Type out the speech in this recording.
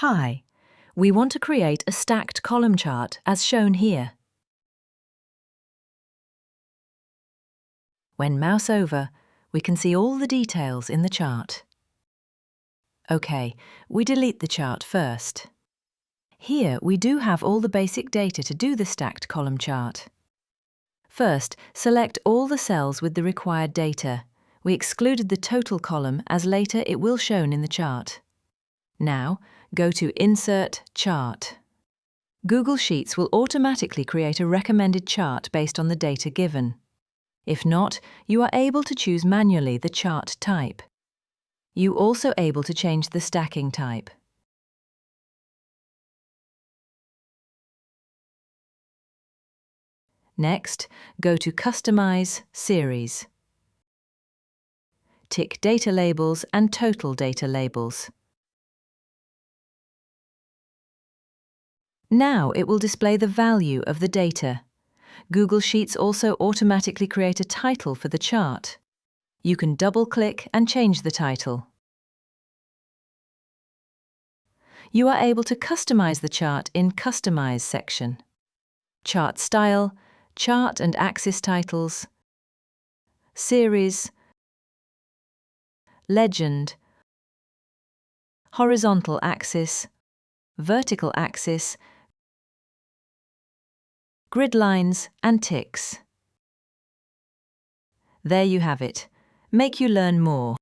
Hi, we want to create a stacked column chart as shown here. When mouse over, we can see all the details in the chart. OK, we delete the chart first. Here we do have all the basic data to do the stacked column chart. First, select all the cells with the required data. We excluded the total column as later it will shown in the chart. Now, go to Insert Chart. Google Sheets will automatically create a recommended chart based on the data given. If not, you are able to choose manually the chart type. You are also able to change the stacking type. Next, go to Customize Series. Tick Data Labels and Total Data Labels. Now it will display the value of the data. Google Sheets also automatically create a title for the chart. You can double-click and change the title. You are able to customize the chart in Customize section. Chart Style, Chart and Axis Titles, Series, Legend, Horizontal Axis, Vertical Axis, Grid lines and ticks. There you have it. Make you learn more.